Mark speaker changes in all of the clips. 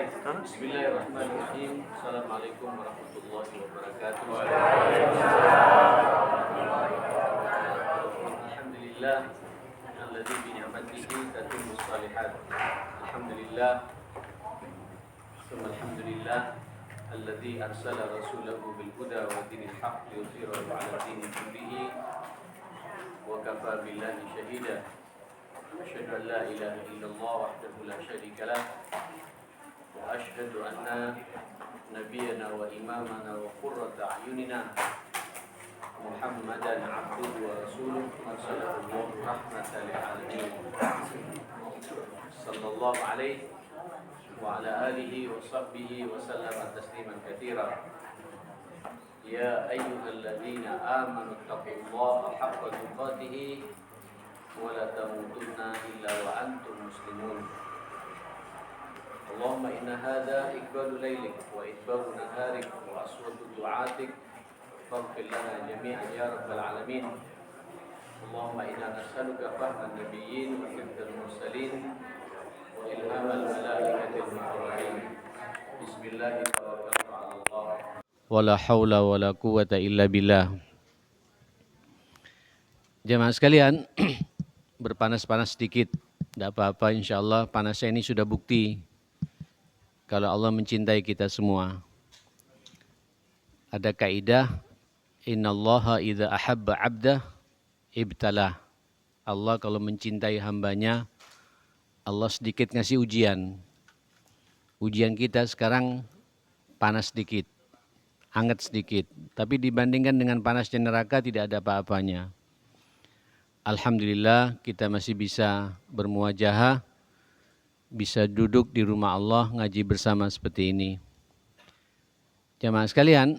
Speaker 1: Bismillahirrahmanirrahim. Assalamualaikum warahmatullahi wabarakatuh. Alhamdulillah alladzi bi ni'matihi tatimmu shalihat. Alhamdulillah. Alhamdulillah alladzi arsala rasulahu bil huda wa dinil haqq liyudhhirahu 'ala dini kullihi wa kafa billahi shahida. Asyhadu an la ilaha illallah wahdahu la syarika lah. وأشهد أن نبينا وإمامنا وقرة أعيننا محمدا عبده ورسوله أرسله الله رحمة للعالمين صلى الله عليه وعلى آله وصحبه وسلم تسليما كثيرا يا أيها الذين آمنوا اتقوا الله حق تقاته ولا تموتن إلا وأنتم مسلمون اللهم إن هذا إقبال ليلك وإدبار نهارك وأصوات دعاتك فاغفر لنا جميعا يا رب العالمين اللهم إنا نسألك فهم النبيين وحفظ المرسلين وإلهام الملائكة المقربين بسم الله توكلت على الله ولا حول ولا قوة إلا بالله. Jemaah sekalian, berpanas-panas sedikit, tidak apa-apa, insyaallah panasnya ini sudah bukti kalau Allah mencintai kita semua. Ada kaidah, innallaha idza ahabba 'abdah ibtalah. Allah kalau mencintai hambanya, Allah sedikit ngasih ujian. Ujian kita sekarang panas sedikit, hangat sedikit, tapi dibandingkan dengan panasnya neraka tidak ada apa-apanya. Alhamdulillah kita masih bisa bermuajahah, bisa duduk di rumah Allah ngaji bersama seperti ini. Jamaah sekalian,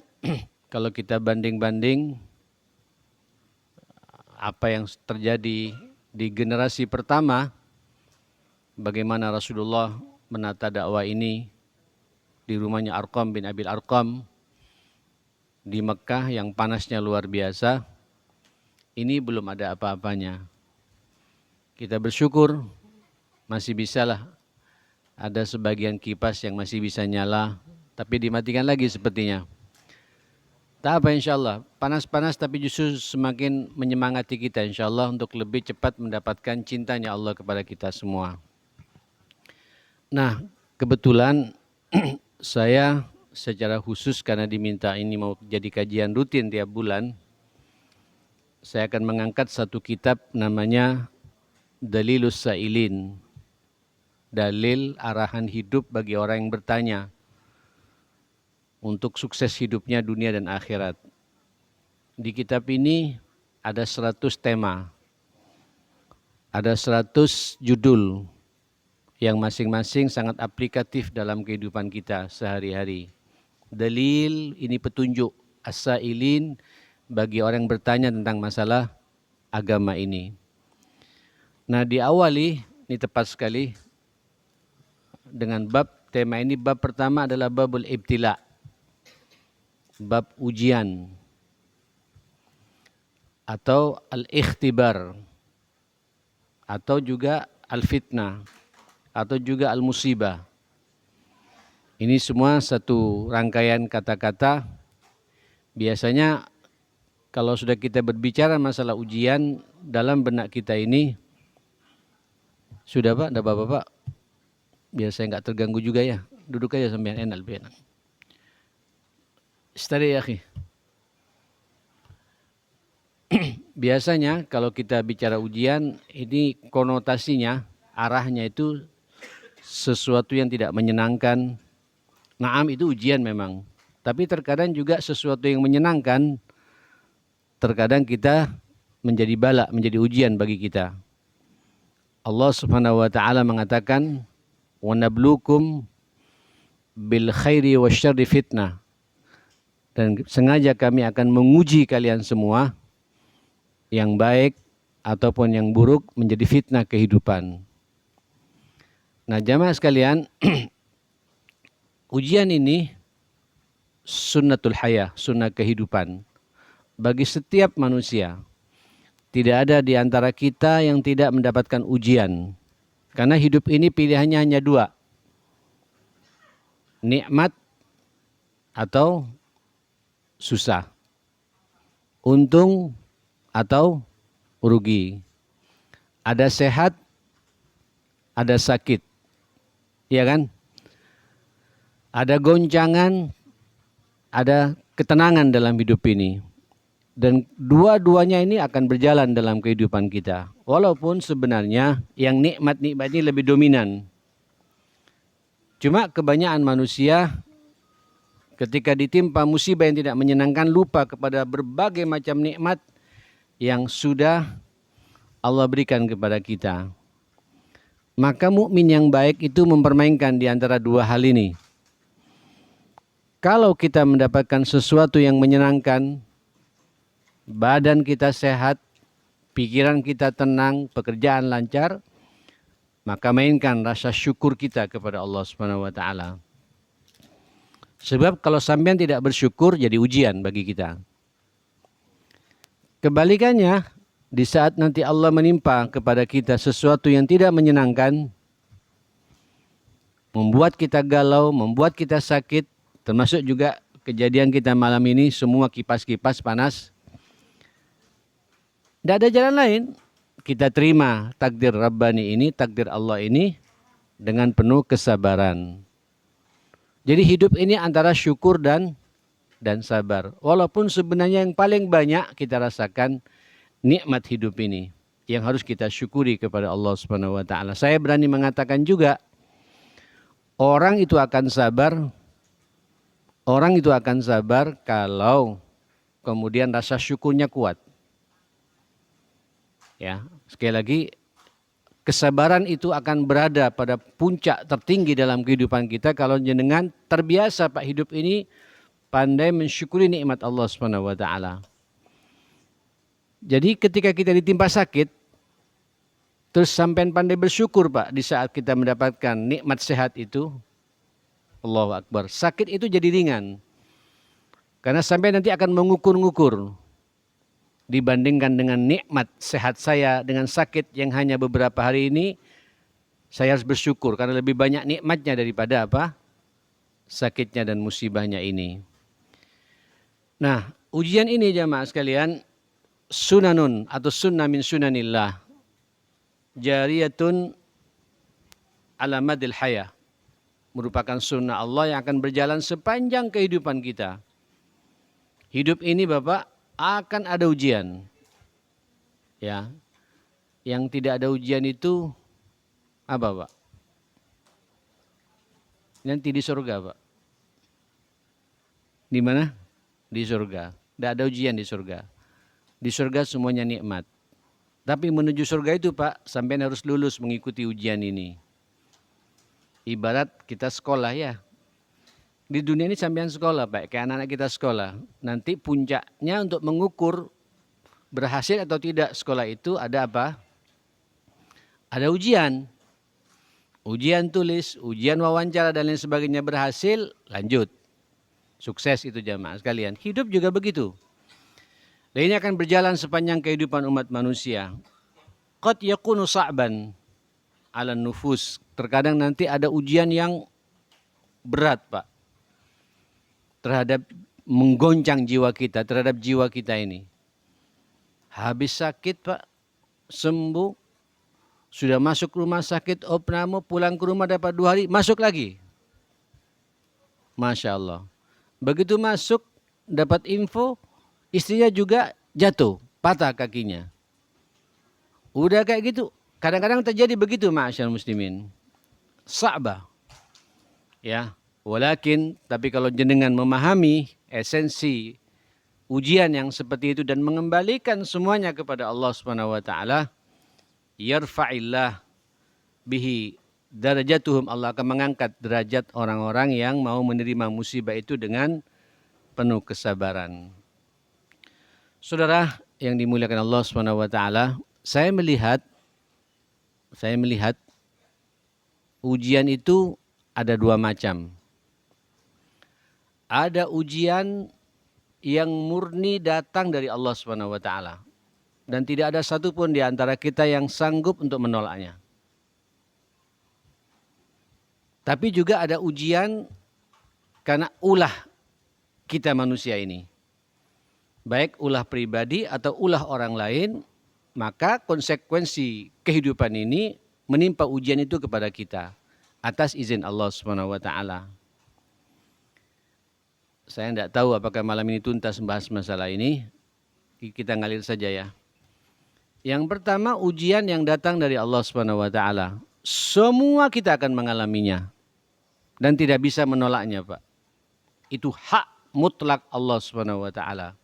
Speaker 1: kalau kita banding-banding apa yang terjadi di generasi pertama, bagaimana Rasulullah menata dakwah ini di rumahnya Arqam bin Abil Arqam di Mekah yang panasnya luar biasa, ini belum ada apa-apanya. Kita bersyukur masih bisalah ada sebagian kipas yang masih bisa nyala, tapi dimatikan lagi sepertinya. Tak apa insyaAllah, panas-panas tapi justru semakin menyemangati kita insyaAllah untuk lebih cepat mendapatkan cintanya Allah kepada kita semua. Nah, kebetulan saya secara khusus karena diminta ini mau jadi kajian rutin tiap bulan, saya akan mengangkat satu kitab namanya Dalilus Sa'ilin. Dalil arahan hidup bagi orang yang bertanya untuk sukses hidupnya dunia dan akhirat. Di kitab ini ada 100 tema, ada 100 judul yang masing-masing sangat aplikatif dalam kehidupan kita sehari-hari. Dalil ini petunjuk as-sa'ilin bagi orang yang bertanya tentang masalah agama ini. Nah, diawali, ini tepat sekali, dengan bab tema ini. Bab pertama adalah babul ibtila, bab ujian atau al-ikhtibar atau juga al-fitnah atau juga al-musibah. Ini semua satu rangkaian kata-kata. Biasanya kalau sudah kita berbicara masalah ujian dalam benak kita ini, sudah Pak, ada Bapak-Bapak? Biar saya nggak terganggu juga ya. Duduk aja sambil enak, lebih enak. Istari ya akhi. Biasanya kalau kita bicara ujian, ini konotasinya, arahnya itu sesuatu yang tidak menyenangkan. Naam, itu ujian memang. Tapi terkadang juga sesuatu yang menyenangkan, terkadang kita menjadi bala, menjadi ujian bagi kita. Allah Subhanahu wa taala mengatakan, "Wa nabluukum bil khairi wasyarri fitnah." Dan sengaja kami akan menguji kalian semua, yang baik ataupun yang buruk menjadi fitnah kehidupan. Nah, jamaah sekalian, ujian ini sunnatul hayah, sunnah kehidupan bagi setiap manusia. Tidak ada di antara kita yang tidak mendapatkan ujian. Karena hidup ini pilihannya hanya dua. nikmat atau susah, untung atau rugi, ada sehat, ada sakit, ya kan? Ada goncangan, ada ketenangan dalam hidup ini. Dan dua-duanya ini akan berjalan dalam kehidupan kita. Walaupun sebenarnya yang nikmat-nikmat ini lebih dominan. Cuma kebanyakan manusia ketika ditimpa musibah yang tidak menyenangkan lupa kepada berbagai macam nikmat yang sudah Allah berikan kepada kita. Maka mukmin yang baik itu mempermainkan di antara dua hal ini. Kalau kita mendapatkan sesuatu yang menyenangkan, badan kita sehat, pikiran kita tenang, pekerjaan lancar, maka mainkan rasa syukur kita kepada Allah Subhanahu wa taala. Sebab kalau sampean tidak bersyukur jadi ujian bagi kita. Kebalikannya, di saat nanti Allah menimpa kepada kita sesuatu yang tidak menyenangkan, membuat kita galau, membuat kita sakit, termasuk juga kejadian kita malam ini semua kipas-kipas panas. Tidak ada jalan lain. Kita terima takdir Rabbani ini, takdir Allah ini dengan penuh kesabaran. Jadi hidup ini antara syukur dan sabar. Walaupun sebenarnya yang paling banyak kita rasakan nikmat hidup ini yang harus kita syukuri kepada Allah Subhanahu wa taala. Saya berani mengatakan juga orang itu akan sabar kalau kemudian rasa syukurnya kuat. Ya, sekali lagi kesabaran itu akan berada pada puncak tertinggi dalam kehidupan kita kalau jenengan terbiasa Pak hidup ini pandai mensyukuri nikmat Allah Subhanahu wa taala. Jadi ketika kita ditimpa sakit terus sampai pandai bersyukur Pak di saat kita mendapatkan nikmat sehat itu, Allahu Akbar, sakit itu jadi ringan. Karena sampai nanti akan mengukur-ngukur dibandingkan dengan nikmat sehat saya dengan sakit yang hanya beberapa hari ini, saya harus bersyukur karena lebih banyak nikmatnya daripada apa? Sakitnya dan musibahnya ini. Nah, ujian ini jamaah sekalian, sunanun atau sunnah min sunanillah, jariyatun ala madil hayah, merupakan sunnah Allah yang akan berjalan sepanjang kehidupan kita. Hidup ini Bapak akan ada ujian. Ya. Yang tidak ada ujian itu apa, Pak? Nanti di surga, Pak. Di mana? Di surga. Tidak ada ujian di surga. Di surga semuanya nikmat. Tapi menuju surga itu, Pak, sampai harus lulus mengikuti ujian ini. Ibarat kita sekolah ya. Di dunia ini sampean sekolah, Pak, kayak anak-anak kita sekolah. Nanti puncaknya untuk mengukur berhasil atau tidak sekolah itu ada apa? Ada ujian. Ujian tulis, ujian wawancara dan lain sebagainya, berhasil, lanjut. Sukses itu jamaah sekalian. Hidup juga begitu. Dan ini akan berjalan sepanjang kehidupan umat manusia. Qad yakunu sa'ban 'ala nufus. Terkadang nanti ada ujian yang berat, Pak. Terhadap menggoncang jiwa kita, terhadap jiwa kita ini. Habis sakit Pak, sembuh, sudah masuk rumah sakit, opname, pulang ke rumah dapat 2 hari, masuk lagi. Masya Allah. Begitu masuk, dapat info, istrinya juga jatuh, patah kakinya. Udah kayak gitu, kadang-kadang terjadi begitu ma'asyar muslimin. Sa'bah. Ya. Walakin, tapi kalau jenengan memahami esensi ujian yang seperti itu dan mengembalikan semuanya kepada Allah Subhanahu wa taala, yarfa'illah bihi darajatuhum, Allah akan mengangkat derajat orang-orang yang mau menerima musibah itu dengan penuh kesabaran. Saudara yang dimuliakan Allah Subhanahu wa taala, saya melihat ujian itu ada 2 macam. Ada ujian yang murni datang dari Allah Subhanahu wa taala dan tidak ada satupun di antara kita yang sanggup untuk menolaknya. Tapi juga ada ujian karena ulah kita manusia ini. Baik ulah pribadi atau ulah orang lain, maka konsekuensi kehidupan ini menimpa ujian itu kepada kita atas izin Allah Subhanahu wa taala. Saya tidak tahu apakah malam ini tuntas membahas masalah ini. Kita ngalir saja ya. Yang pertama, ujian yang datang dari Allah Subhanahu wa taala. Semua kita akan mengalaminya dan tidak bisa menolaknya, Pak. Itu hak mutlak Allah Subhanahu wa taala.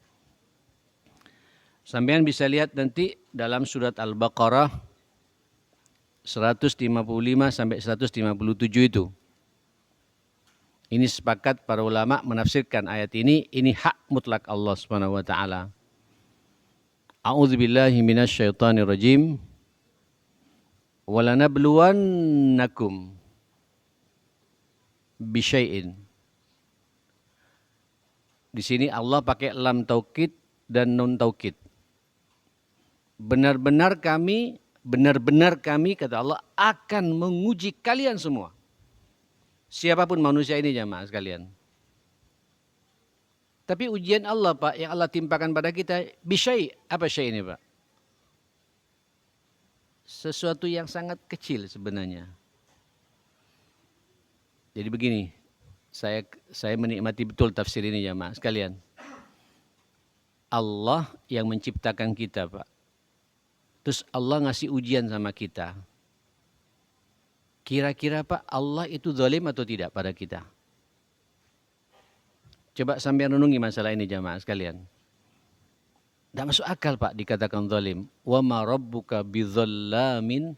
Speaker 1: Sampean bisa lihat nanti dalam surat Al-Baqarah 155 sampai 157 itu. Ini sepakat para ulama menafsirkan ayat ini hak mutlak Allah Subhanahu wa taala. A'udzubillahi minasyaitonir rajim. Walanabluwannakum bisyai'in. Di sini Allah pakai lam taukid dan nun taukid. Benar-benar kami kata Allah akan menguji kalian semua. Siapapun manusia ini jamaah sekalian. Tapi ujian Allah Pak yang Allah timpakan pada kita bisyai. Apa syai ini Pak? Sesuatu yang sangat kecil sebenarnya. Jadi begini, saya menikmati betul tafsir ini jamaah sekalian. Allah yang menciptakan kita Pak. Terus Allah ngasih ujian sama kita. Kira-kira Pak Allah itu zalim atau tidak pada kita? Coba sampai renungi masalah ini jamaah sekalian. Tidak masuk akal Pak dikatakan zalim. Wa ma rabbuka bizallamin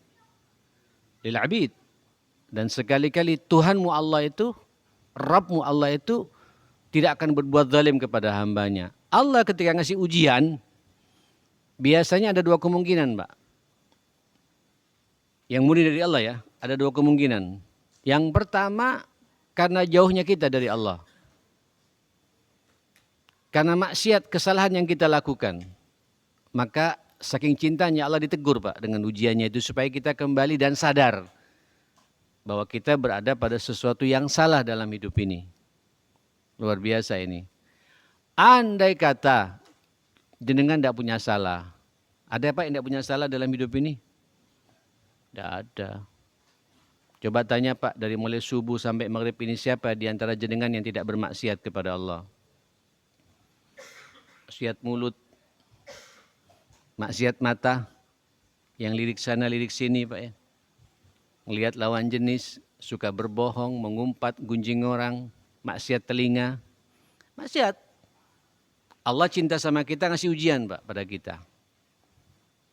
Speaker 1: lil abid. Dan sekali-kali Tuhanmu Allah itu, Rabbmu Allah itu tidak akan berbuat zalim kepada hambanya. Allah ketika ngasih ujian, biasanya ada dua kemungkinan Pak. Yang murni dari Allah ya, ada dua kemungkinan. Yang pertama, karena jauhnya kita dari Allah. Karena maksiat, kesalahan yang kita lakukan. Maka saking cintanya Allah ditegur Pak dengan ujiannya itu supaya kita kembali dan sadar bahwa kita berada pada sesuatu yang salah dalam hidup ini. Luar biasa ini. Andai kata jenengan tidak punya salah. Ada Pak yang tidak punya salah dalam hidup ini? Tidak ada. Coba tanya Pak, dari mulai subuh sampai maghrib ini siapa di antara jenengan yang tidak bermaksiat kepada Allah? Maksiat mulut, maksiat mata, yang lirik sana lirik sini Pak ya. Melihat lawan jenis, suka berbohong, mengumpat, gunjing orang, maksiat telinga. Maksiat. Allah cinta sama kita ngasih ujian Pak pada kita.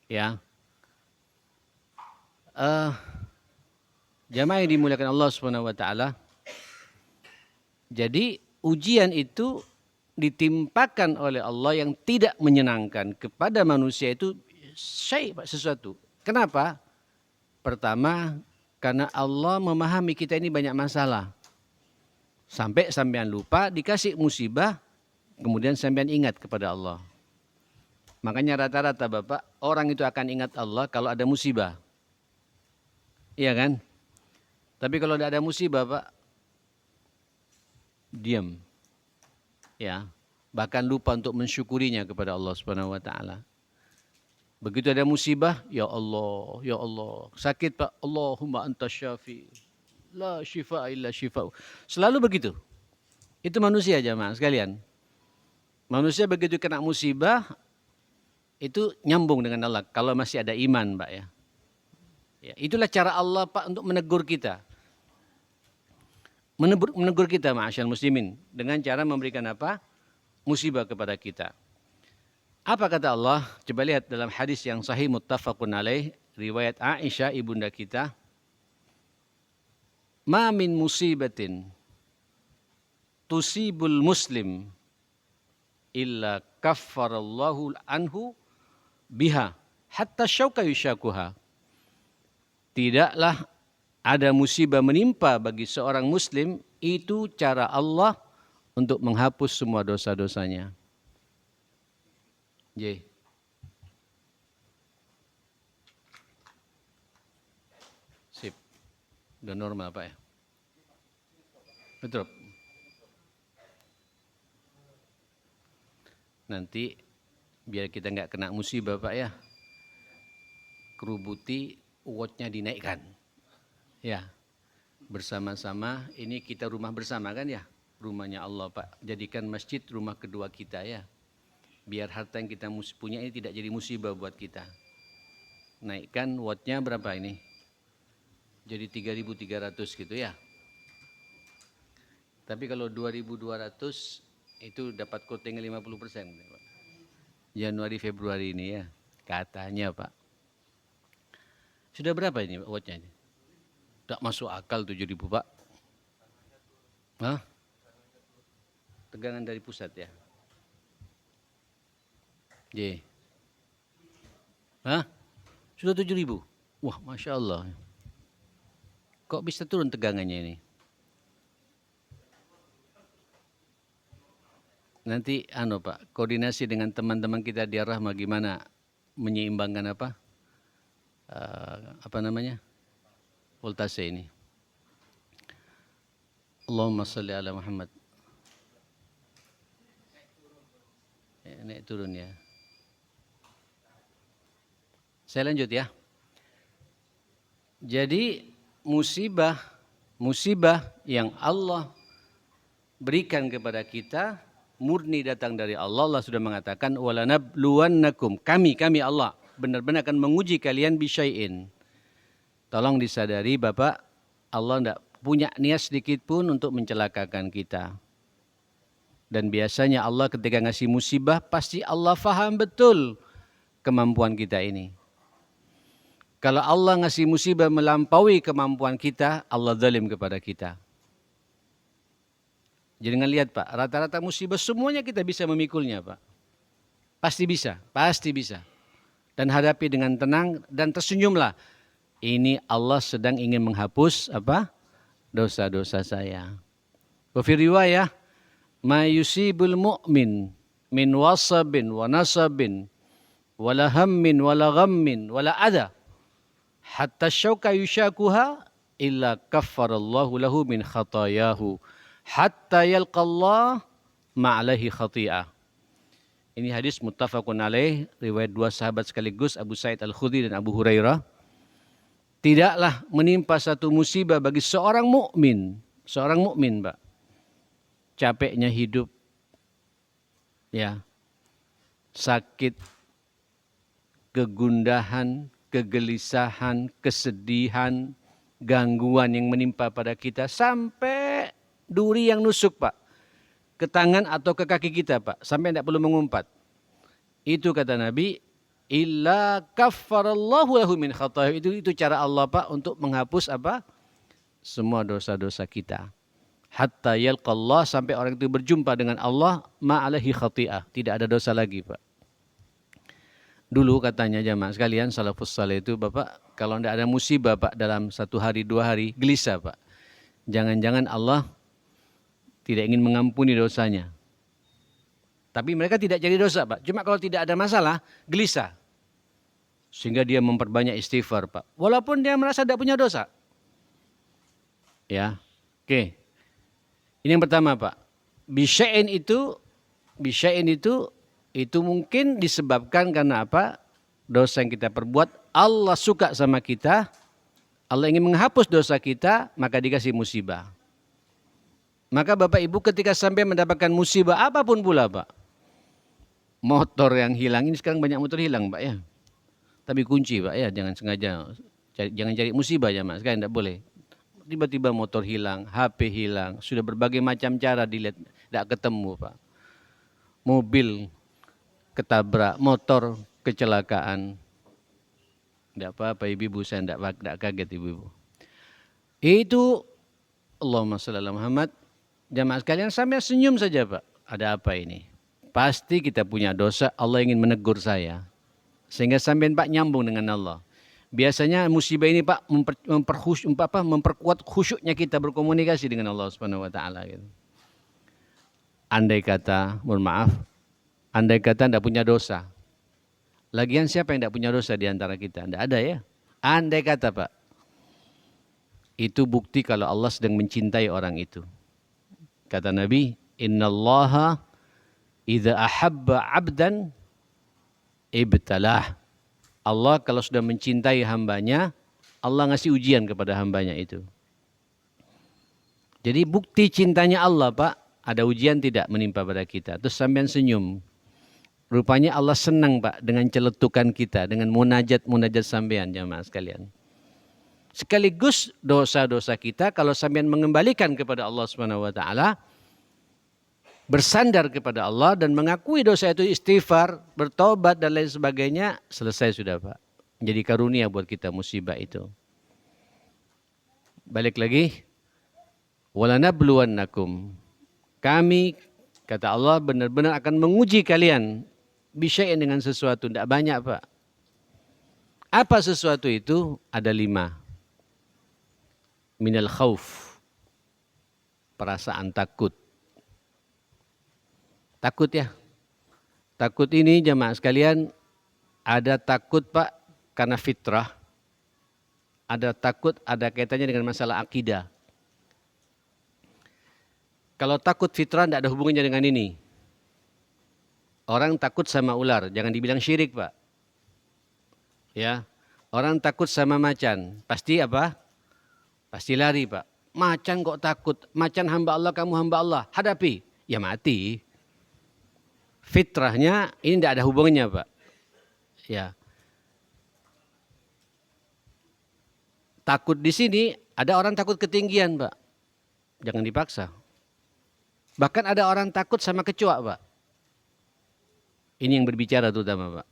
Speaker 1: Ya. Jamaah yang dimuliakan Allah Subhanahu wa taala. Jadi ujian itu ditimpakan oleh Allah yang tidak menyenangkan kepada manusia itu sesuatu. Kenapa? Pertama, karena Allah memahami kita ini banyak masalah. Sampai sampean lupa dikasih musibah, kemudian sampean ingat kepada Allah. Makanya rata-rata Bapak, orang itu akan ingat Allah kalau ada musibah. Iya kan? Tapi kalau tidak ada musibah Pak, diam. Ya, bahkan lupa untuk mensyukurinya kepada Allah Subhanahu wa taala. Begitu ada musibah, ya Allah, sakit Pak, Allahumma antas syafi. La syifa illa syifa. Selalu begitu. Itu manusia jamaah sekalian. Manusia begitu kena musibah, itu nyambung dengan Allah. Kalau masih ada iman Pak ya. Ya, itulah cara Allah Pak untuk menegur kita. Menegur kita ma'asyal muslimin. Dengan cara memberikan apa? Musibah kepada kita. Apa kata Allah? Coba lihat dalam hadis yang sahih muttafaqun alaih. Riwayat Aisyah ibunda kita. Ma min musibatin tusibul muslim illa kaffarallahu anhu biha hatta syauka yushakuha. Tidaklah ada musibah menimpa bagi seorang muslim, itu cara Allah untuk menghapus semua dosa-dosanya. J. Sip. Udah normal Pak ya? Betul. nanti biar kita nggak kena musibah Pak ya, kerubuti watnya dinaikkan. Ya, bersama-sama ini kita rumah bersama kan ya, rumahnya Allah Pak. Jadikan masjid rumah kedua kita ya. Biar harta yang kita punya ini tidak jadi musibah buat kita. Naikkan wattnya berapa ini? Jadi 3.300 gitu ya. Tapi kalau 2.200 itu dapat coating 50%. Januari Februari ini ya, katanya Pak. Sudah berapa ini wattnya? Tak masuk akal 7.000 Pak. Hah? Tegangan dari pusat ya. J. Hah? Sudah 7.000. Wah, Masya Allah. Kok bisa turun tegangannya ini? Nanti Pak, koordinasi dengan teman-teman kita di Ar-Rahmah gimana menyeimbangkan apa namanya? Voltase ini. Allahumma salli ala Muhammad. Naik turun ya. Saya lanjut ya. Jadi musibah yang Allah berikan kepada kita murni datang dari Allah. Allah sudah mengatakan walanabluwannakum, kami Allah benar-benar akan menguji kalian bisyai'in. Tolong disadari Bapak, Allah tidak punya niat sedikit pun untuk mencelakakan kita. Dan biasanya Allah ketika ngasih musibah pasti Allah faham betul kemampuan kita ini. Kalau Allah ngasih musibah melampaui kemampuan kita, Allah zalim kepada kita. Jangan lihat Pak, rata-rata musibah semuanya kita bisa memikulnya Pak. Pasti bisa. Dan hadapi dengan tenang dan tersenyumlah. Ini Allah sedang ingin menghapus dosa-dosa saya. Wa fi riwayah, ma yusibul mu'min min wasabin wa nasabin wala hammin wala ghammin wala adha hatta syauka yushakuha illa kaffarallahu lahu min khatayahu hatta yalqallah ma'alaihi khati'ah. Ini hadis muttafaqun alaih, riwayat dua sahabat sekaligus, Abu Sa'id Al-Khudri dan Abu Hurairah. Tidaklah menimpa satu musibah bagi seorang mukmin, Pak. Capeknya hidup, ya, sakit, kegundahan, kegelisahan, kesedihan, gangguan yang menimpa pada kita sampai duri yang nusuk Pak, ke tangan atau ke kaki kita Pak, sampai tidak perlu mengumpat. Itu kata Nabi, illa kaffarallahu lahu min khatayahu. Itu cara Allah Pak untuk menghapus semua dosa-dosa kita. Hatta yalqallah, sampai orang itu berjumpa dengan Allah, ma'alaihi khati'ah, tidak ada dosa lagi Pak. Dulu katanya jamaah sekalian, salafus saleh itu Bapak, kalau tidak ada musibah Pak dalam 1 hari 2 hari, gelisah Pak. Jangan-jangan Allah tidak ingin mengampuni dosanya. Tapi mereka tidak jadi dosa Pak. Cuma kalau tidak ada masalah, gelisah. Sehingga dia memperbanyak istighfar Pak. Walaupun dia merasa tidak punya dosa. Ya, oke. Ini yang pertama Pak. Bisya'in itu mungkin disebabkan karena apa? Dosa yang kita perbuat, Allah suka sama kita, Allah ingin menghapus dosa kita, maka dikasih musibah. Maka Bapak Ibu ketika sampai mendapatkan musibah apapun pula Pak. Motor yang hilang, ini sekarang banyak motor hilang Pak ya. Tapi kunci Pak ya, jangan sengaja, jangan cari musibah ya Mas, sekarang tidak boleh. Tiba-tiba motor hilang, HP hilang, sudah berbagai macam cara dilihat, tidak ketemu Pak. Mobil ketabrak, motor kecelakaan. Tidak apa-apa ibu-ibu, saya tidak kaget ibu-ibu. Itu Allahumma shalli ala Muhammad. Jamaah sekalian sampai senyum saja Pak. Ada apa ini? Pasti kita punya dosa, Allah ingin menegur saya. Sehingga sampai Pak nyambung dengan Allah. Biasanya musibah ini Pak memperkuat khusyuknya kita berkomunikasi dengan Allah Subhanahu wa taala gitu. Andai kata, mohon maaf, andai kata tidak punya dosa. Lagian siapa yang tidak punya dosa di antara kita? Tidak ada ya. Andai kata Pak. Itu bukti kalau Allah sedang mencintai orang itu. Kata Nabi, innallaha Idza ahabba 'abdan ibtalah. Allah kalau sudah mencintai hambanya, Allah ngasih ujian kepada hambanya itu. Jadi bukti cintanya Allah, Pak, ada ujian tidak menimpa pada kita. Terus sampean senyum. Rupanya Allah senang, Pak, dengan celetukan kita, dengan munajat-munajat sampean, jamaah sekalian. Sekaligus dosa-dosa kita kalau sampean mengembalikan kepada Allah Subhanahu wa taala, bersandar kepada Allah dan mengakui dosa itu, istighfar, bertobat dan lain sebagainya, selesai sudah, Pak. Jadi karunia buat kita musibah itu. Balik lagi, walanabluwannakum. Kami, kata Allah, benar-benar akan menguji kalian bisyai'in dengan sesuatu, tidak banyak, Pak. Apa sesuatu itu? Ada 5. Minal khauf, perasaan takut. Takut ya. Takut ini jemaah sekalian, ada takut, Pak, karena fitrah. Ada takut, ada kaitannya dengan masalah akidah. Kalau takut fitrah tidak ada hubungannya dengan ini. Orang takut sama ular, jangan dibilang syirik, Pak. Ya, orang takut sama macan, pasti apa? Pasti lari, Pak. Macan kok takut? Macan hamba Allah, kamu hamba Allah. Hadapi, ya mati. Fitrahnya ini tidak ada hubungannya, Pak. Ya. Takut di sini ada orang takut ketinggian, Pak. Jangan dipaksa. Bahkan ada orang takut sama kecoa, Pak. Ini yang berbicara terutama, Pak.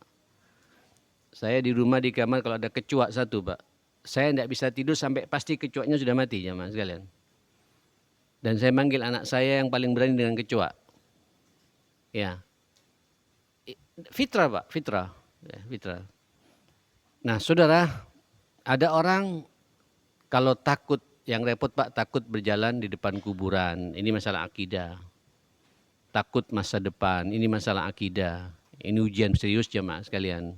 Speaker 1: Saya di rumah di kamar kalau ada kecoa satu, Pak. Saya tidak bisa tidur sampai pasti kecoanya sudah mati, jemaah sekalian. Dan saya manggil anak saya yang paling berani dengan kecoa. Ya. Fitrah, Pak, fitrah. Ya, fitrah. Nah, saudara, ada orang kalau takut, yang repot, Pak, takut berjalan di depan kuburan. Ini masalah akidah. Takut masa depan, ini masalah akidah. Ini ujian serius, jemaah sekalian.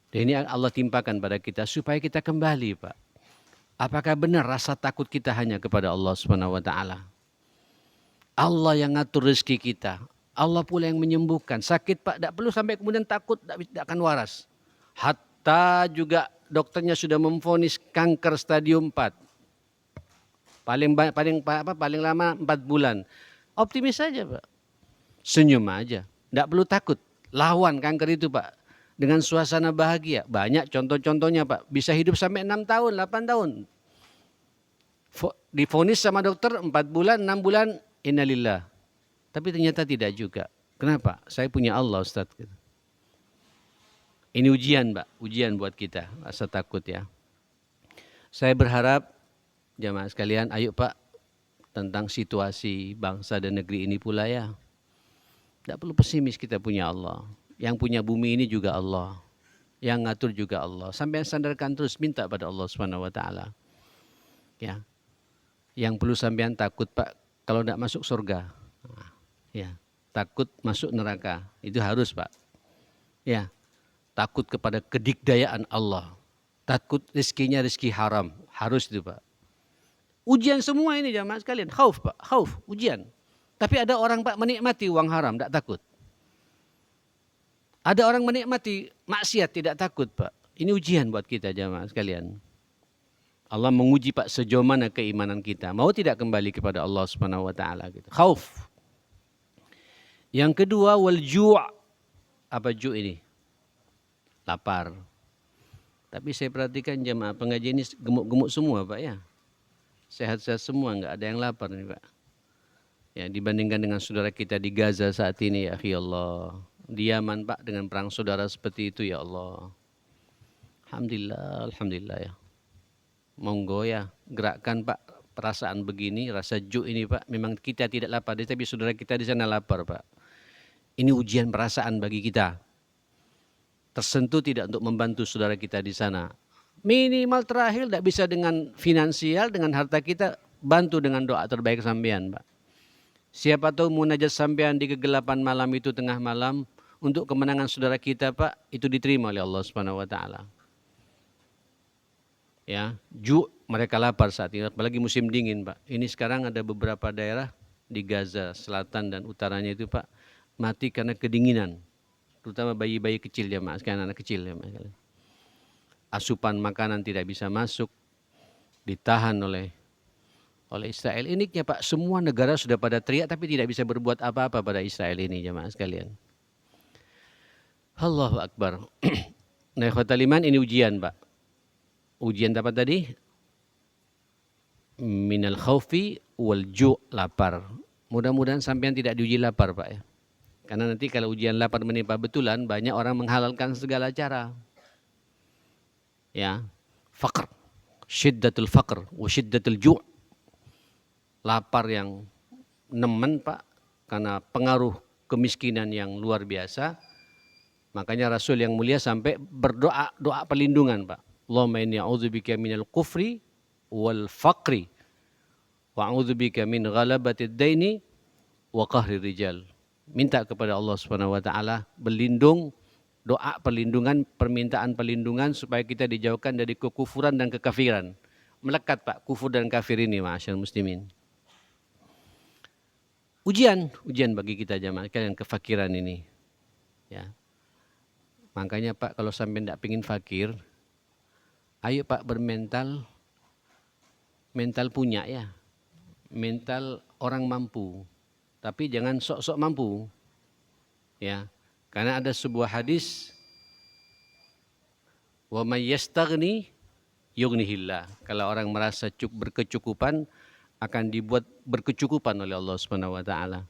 Speaker 1: Dan ini Allah timpakan pada kita supaya kita kembali, Pak. Apakah benar rasa takut kita hanya kepada Allah Subhanahu wa taala? Allah yang ngatur rezeki kita. Allah pula yang menyembuhkan. Sakit, Pak, tidak perlu sampai kemudian takut, tidak akan waras. Hatta juga dokternya sudah memvonis kanker stadium 4. Paling lama 4 bulan. Optimis saja, Pak. Senyum aja. Tidak perlu takut. Lawan kanker itu, Pak. Dengan suasana bahagia. Banyak contoh-contohnya, Pak. Bisa hidup sampai 6 tahun, 8 tahun. Divonis sama dokter 4 bulan, 6 bulan, innalillah. Tapi ternyata tidak juga. Kenapa? Saya punya Allah, Ustaz. Ini ujian, Pak. Ujian buat kita. Rasa takut ya. Saya berharap, jamaah sekalian, ayo, Pak, tentang situasi bangsa dan negeri ini pula ya. Tidak perlu pesimis, kita punya Allah. Yang punya bumi ini juga Allah. Yang ngatur juga Allah. Sampai sandarkan terus, minta pada Allah Subhanahu wa taala. Ya. Yang perlu sampean takut, Pak, kalau tidak masuk surga. Ya, takut masuk neraka. Itu harus, Pak. Ya. Takut kepada kedikdayaan Allah. Takut rezekinya rezeki haram. Harus itu, Pak. Ujian semua ini jamaah sekalian. Khauf, Pak. Khauf, ujian. Tapi ada orang, Pak, menikmati uang haram, tidak takut. Ada orang menikmati maksiat, tidak takut, Pak. Ini ujian buat kita jamaah sekalian. Allah menguji, Pak, sejauh mana keimanan kita. Mau tidak kembali kepada Allah Subhanahu wa taala gitu. Khauf. Yang kedua, wal ju'. Apa ju' ini? Lapar. Tapi saya perhatikan jamaah pengajian ini gemuk-gemuk semua, Pak, ya. Sehat-sehat semua, enggak ada yang lapar nih, Pak. Ya, dibandingkan dengan saudara kita di Gaza saat ini, ya Allah. Di Yaman, Pak, dengan perang saudara seperti itu, ya Allah. Alhamdulillah, alhamdulillah ya. Monggo ya, gerakkan, Pak, perasaan begini, rasa ju' ini, Pak. Memang kita tidak lapar, tapi saudara kita di sana lapar, Pak. Ini ujian perasaan bagi kita. Tersentuh tidak untuk membantu saudara kita di sana. Minimal terakhir tidak bisa dengan finansial, dengan harta kita, bantu dengan doa terbaik sampean, Pak. Siapa tahu munajat sampean di kegelapan malam itu, tengah malam, untuk kemenangan saudara kita, Pak, itu diterima oleh Allah Subhanahu wa taala. Ya, mereka lapar saat ini, apalagi musim dingin, Pak. Ini sekarang ada beberapa daerah di Gaza selatan dan utaranya itu, Pak, mati karena kedinginan. Terutama bayi-bayi kecil jamaah sekalian, anak kecil jamaah sekalian. Asupan makanan tidak bisa masuk, ditahan oleh Israel. Uniknya Pak, semua negara sudah pada teriak tapi tidak bisa berbuat apa-apa pada Israel ini jamaah sekalian. Allahu Akbar. Nah, ikhwatal iman, ini ujian Pak. Ujian apa tadi? Minal khaufi wal ju', lapar. Mudah-mudahan sampean tidak diuji lapar Pak ya. Karena nanti kalau ujian lapar menimpa betulan, banyak orang menghalalkan segala cara. Ya, faqr, syiddatul faqr wa syiddatul ju'. Lapar yang nemen Pak, karena pengaruh kemiskinan yang luar biasa. Makanya Rasul yang mulia sampai berdoa, doa perlindungan Pak. Allahumma inni a'udzubika minal kufri wal faqri wa a'udzubika min ghalabatid daini wa qahri rijal. Minta kepada Allah Subhanahu wa taala berlindung, doa perlindungan, permintaan perlindungan supaya kita dijauhkan dari kekufuran dan kekafiran. Melekat Pak, kufur dan kafir ini ma'asyiral muslimin. Ujian bagi kita jamaah kalian kefakiran ini. Ya. Makanya Pak, kalau sampai tidak pingin fakir, ayo Pak bermental punya ya. Mental orang mampu. Tapi jangan sok-sok mampu. Ya. Karena ada sebuah hadis, wa may yastaghni yughnihillah. Kalau orang merasa berkecukupan, akan dibuat berkecukupan oleh Allah Subhanahu wa taala.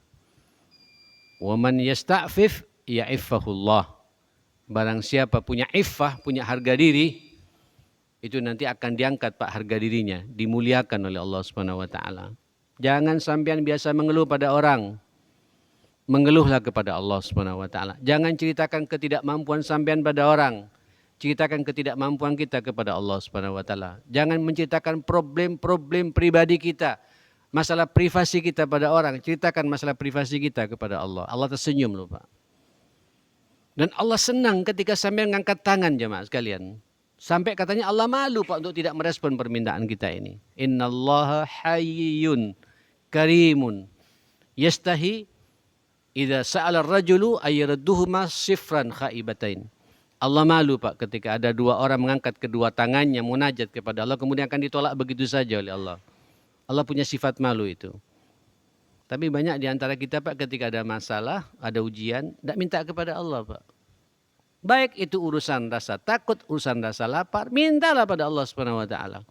Speaker 1: Wa man yasta'fif ya'ifahullah. Barang siapa punya iffah, punya harga diri, itu nanti akan diangkat Pak harga dirinya, dimuliakan oleh Allah Subhanahu wa taala. Jangan sampean biasa mengeluh pada orang. Mengeluhlah kepada Allah Subhanahu wa taala. Jangan ceritakan ketidakmampuan sampean pada orang. Ceritakan ketidakmampuan kita kepada Allah Subhanahu wa taala. Jangan menceritakan problem-problem pribadi kita, masalah privasi kita pada orang. Ceritakan masalah privasi kita kepada Allah. Allah tersenyum loh Pak. Dan Allah senang ketika sampai mengangkat tangan jemaah sekalian. Sampai katanya Allah malu Pak untuk tidak merespon permintaan kita ini. Innallaha hayyun karimun yastahi idza sa'ala ar-rajulu ayyarduhuma sifran khaibatain. Allah malu Pak ketika ada dua orang mengangkat kedua tangannya munajat kepada Allah kemudian akan ditolak begitu saja oleh Allah. Allah punya sifat malu itu. Tapi banyak di antara kita Pak ketika ada masalah, ada ujian, tidak minta kepada Allah Pak. Baik itu urusan rasa takut, urusan rasa lapar, mintalah pada Allah Subhanahu wa taala.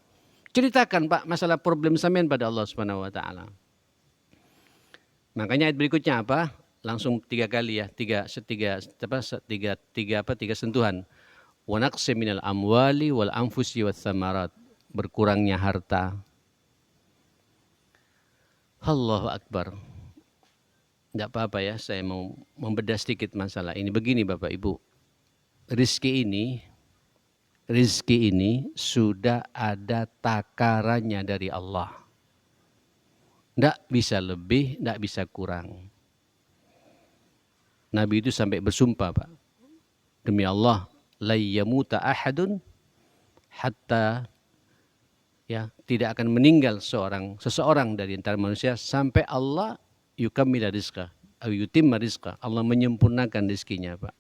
Speaker 1: Ceritakan Pak masalah problem sampean pada Allah Subhanahu wa taala. Makanya ayat berikutnya apa? Langsung 3 kali ya, tiga sentuhan. Wa naqsi minal amwali wal anfusi wath tsamarat. Berkurangnya harta. Allahu Akbar. Tidak apa-apa ya, saya mau membedah sedikit masalah ini. Begini Bapak Ibu, rizki ini sudah ada takarannya dari Allah. Tidak bisa lebih, tidak bisa kurang. Nabi itu sampai bersumpah Pak, demi Allah, la yamuta ahadun hatta, ya, tidak akan meninggal seseorang dari antara manusia sampai Allah yukammila rizqah, yutimma rizqah, Allah menyempurnakan rizkinya Pak.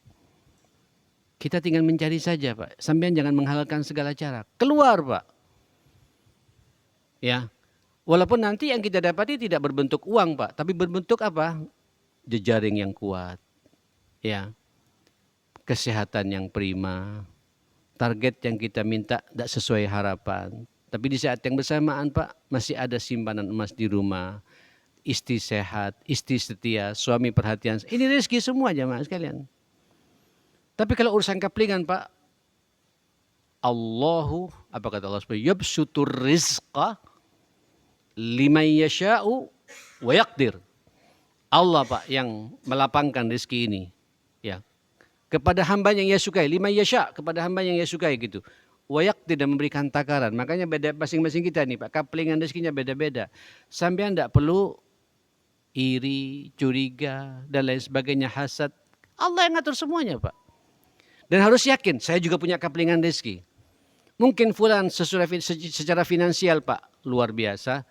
Speaker 1: Kita tinggal mencari saja Pak. Sampean jangan menghalalkan segala cara. Keluar Pak. Ya. Walaupun nanti yang kita dapati tidak berbentuk uang Pak, tapi berbentuk apa? Jejaring yang kuat. Ya. Kesehatan yang prima. Target yang kita minta tidak sesuai harapan. Tapi di saat yang bersamaan Pak, masih ada simpanan emas di rumah. Istri sehat, istri setia, suami perhatian. Ini rezeki semua jamaah sekalian. Tapi kalau urusan kaplingan Pak, Allahu, apa kata Allah SWT, yabsutur rizqa liman yasha'u wa yaqdir. Allah Pak yang melapangkan rezeki ini. Ya. Kepada hamba yang ia sukai, liman yasha', kepada hamba yang ia sukai gitu. Wa yaqdir, dan memberikan takaran. Makanya beda masing-masing kita nih Pak, kaplingan rezekinya beda-beda. Sampai tidak perlu iri, curiga, dan lain sebagainya, hasad. Allah yang ngatur semuanya Pak. Dan harus yakin, saya juga punya kaplingan rezeki. Mungkin fulan secara finansial Pak, luar biasa.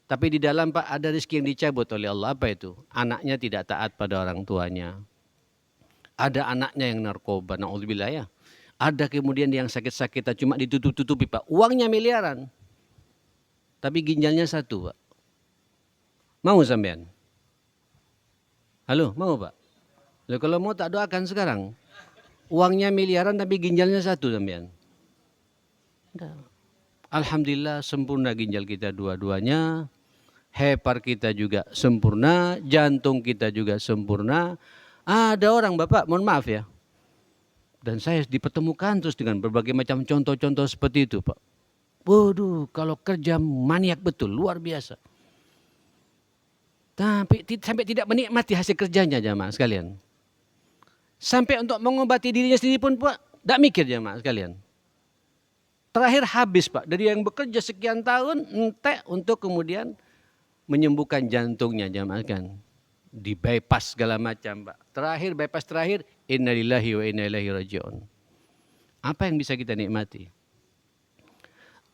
Speaker 1: Tapi di dalam Pak ada rezeki yang dicabut oleh Allah. Apa itu? Anaknya tidak taat pada orang tuanya. Ada anaknya yang narkoba, na'udzubillah ya. Ada kemudian yang sakit-sakitan cuma ditutup-tutupi Pak. Uangnya miliaran. Tapi ginjalnya satu Pak. Mau sampean? Halo, mau Pak? Loh, kalau mau tak doakan sekarang. Uangnya miliaran tapi ginjalnya satu sampean. Alhamdulillah sempurna ginjal kita dua-duanya. Hepar kita juga sempurna, jantung kita juga sempurna. Ada orang Bapak, mohon maaf ya. Dan saya dipertemukan terus dengan berbagai macam contoh-contoh seperti itu Pak. Waduh, kalau kerja maniak betul, luar biasa. Tapi sampai tidak menikmati hasil kerjanya jamaah sekalian. Sampai untuk mengobati dirinya sendiri pun Pak, tidak mikir jamaah sekalian. Terakhir habis Pak, dari yang bekerja sekian tahun, entek untuk kemudian menyembuhkan jantungnya jamaah kan. Di bypass segala macam Pak. Terakhir bypass terakhir, innalillahi wa inna ilaihi raji'un. Apa yang bisa kita nikmati?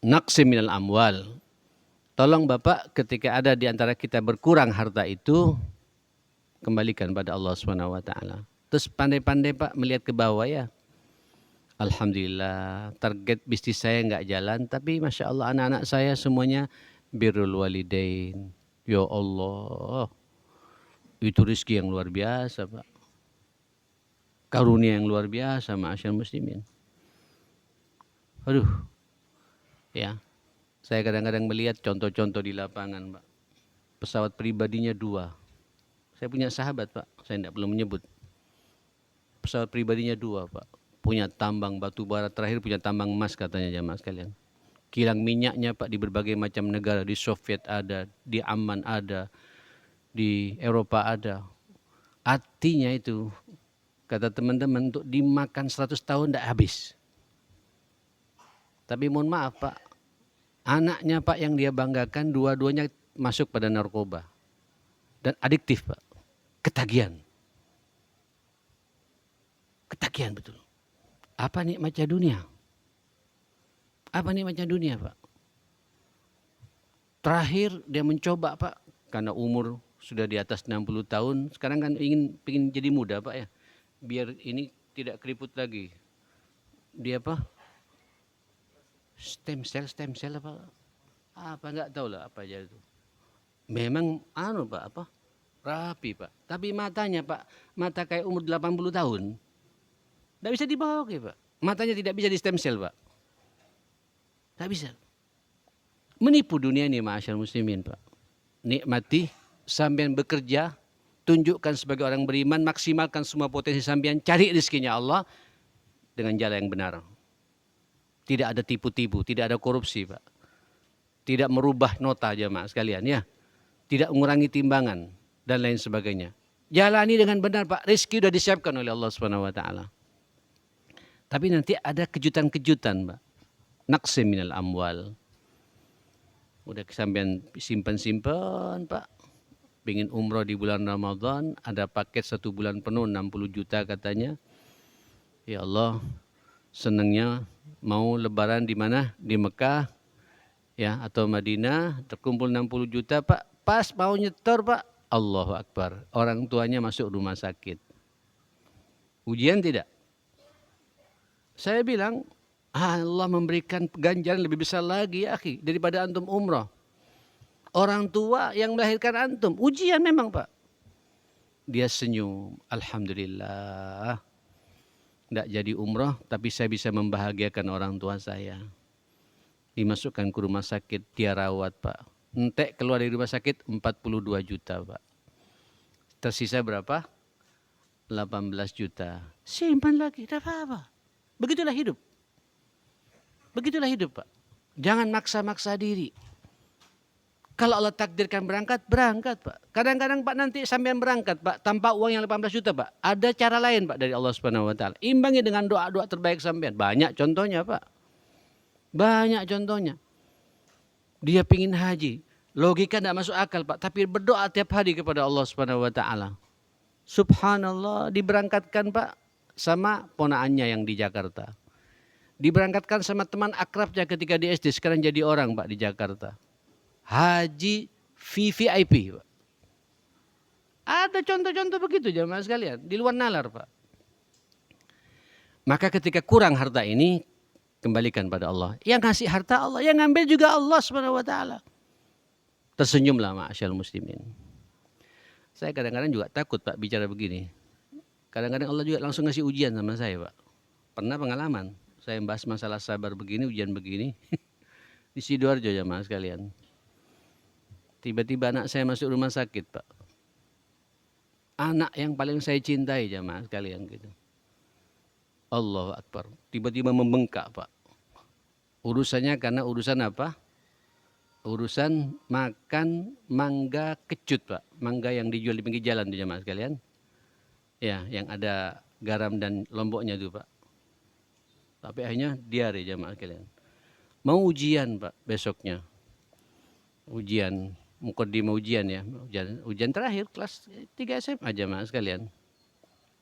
Speaker 1: Naqsi minal amwal. Tolong Bapak ketika ada di antara kita berkurang harta itu, kembalikan pada Allah Subhanahu wa taala. Terus pandai-pandai Pak melihat ke bawah ya. Alhamdulillah target bisnis saya enggak jalan, tapi Masya Allah anak-anak saya semuanya birrul walidain. Ya Allah, itu rezeki yang luar biasa Pak. Karunia yang luar biasa ma'asyar muslimin. Aduh, ya. Saya kadang-kadang melihat contoh-contoh di lapangan Pak. Pesawat pribadinya 2. Saya punya sahabat Pak, saya tidak perlu menyebut. Pesawat pribadinya 2 Pak. Punya tambang batu bara, terakhir punya tambang emas katanya jamaah sekalian. Kilang minyaknya Pak di berbagai macam negara, di Soviet ada, di Amman ada, di Eropa ada. Artinya itu, kata teman-teman, untuk dimakan 100 tahun tidak habis. Tapi mohon maaf Pak, anaknya Pak yang dia banggakan dua-duanya masuk pada narkoba. Dan adiktif Pak, ketagihan. Ketagihan betul. Apa nikmatnya dunia? Apa nikmatnya dunia Pak? Terakhir dia mencoba Pak, karena umur sudah di atas 60 tahun, sekarang kan ingin jadi muda Pak ya. Biar ini tidak keriput lagi. Dia apa? Stem cell apa? Apa enggak tahu lah apa aja itu. Memang Pak apa? Rapi Pak. Tapi matanya Pak, mata kayak umur 80 tahun. Tidak bisa dibawa Pak. Matanya tidak bisa di stem cell Pak. Tidak bisa. Menipu dunia ini ma'asyar muslimin Pak. Nikmati sambian bekerja, tunjukkan sebagai orang beriman, maksimalkan semua potensi sambian, cari rezekinya Allah dengan jalan yang benar. Tidak ada tipu-tipu, tidak ada korupsi Pak. Tidak merubah nota jamaah sekalian ya. Tidak mengurangi timbangan dan lain sebagainya. Jalani dengan benar Pak, rezeki sudah disiapkan oleh Allah Subhanahu wa taala. Tapi nanti ada kejutan-kejutan Pak. Naqsi minal amwal. Udah kesampean simpan-simpan Pak. Pengen umroh di bulan Ramadan, ada paket 1 bulan penuh 60 juta katanya. Ya Allah, senangnya mau lebaran di mana? Di Mekah ya atau Madinah, terkumpul 60 juta Pak. Pas mau nyetor Pak, Allahu Akbar. Orang tuanya masuk rumah sakit. Ujian tidak? Saya bilang, Allah memberikan ganjaran lebih besar lagi ya akhi, daripada antum umrah. Orang tua yang melahirkan antum, ujian memang Pak. Dia senyum, Alhamdulillah. Tidak jadi umrah, tapi saya bisa membahagiakan orang tua saya. Dimasukkan ke rumah sakit, dia rawat Pak. Entek keluar dari rumah sakit 42 juta Pak. Tersisa berapa? 18 juta. Simpan lagi, tidak apa-apa. Begitulah hidup. Begitulah hidup Pak. Jangan maksa-maksa diri. Kalau Allah takdirkan berangkat, berangkat Pak. Kadang-kadang Pak nanti sampean berangkat Pak, tanpa uang yang 18 juta Pak. Ada cara lain Pak dari Allah Subhanahu wa taala. Imbangi dengan doa-doa terbaik sampean. Banyak contohnya Pak. Banyak contohnya. Dia pingin haji. Logika tidak masuk akal Pak. Tapi berdoa tiap hari kepada Allah Subhanahu wa taala. Subhanallah, diberangkatkan Pak sama ponaannya yang di Jakarta. Diberangkatkan sama teman akrabnya ketika di SD, sekarang jadi orang Pak di Jakarta. Haji VVIP, Pak. Ada contoh-contoh begitu jamaah sekalian, di luar nalar, Pak. Maka ketika kurang harta ini, kembalikan pada Allah. Yang ngasih harta Allah, yang ngambil juga Allah SWT. Tersenyumlah ma'asyal muslimin. Saya kadang-kadang juga takut Pak bicara begini. Kadang-kadang Allah juga langsung ngasih ujian sama saya Pak. Pernah pengalaman, saya bahas masalah sabar begini, ujian begini. Di Sidoarjo jamaah sekalian. Tiba-tiba anak saya masuk rumah sakit Pak. Anak yang paling saya cintai jamaah sekalian gitu. Allahu Akbar. Tiba-tiba membengkak Pak. Urusannya karena urusan apa? Urusan makan mangga kecut Pak. Mangga yang dijual di pinggir jalan tuh jamaah sekalian. Ya, yang ada garam dan lomboknya tuh Pak. Tapi akhirnya diare jamaah sekalian. Mau ujian Pak besoknya. Ujian, mukaddimah ujian ya. Ujian terakhir kelas 3 SMA jamaah sekalian.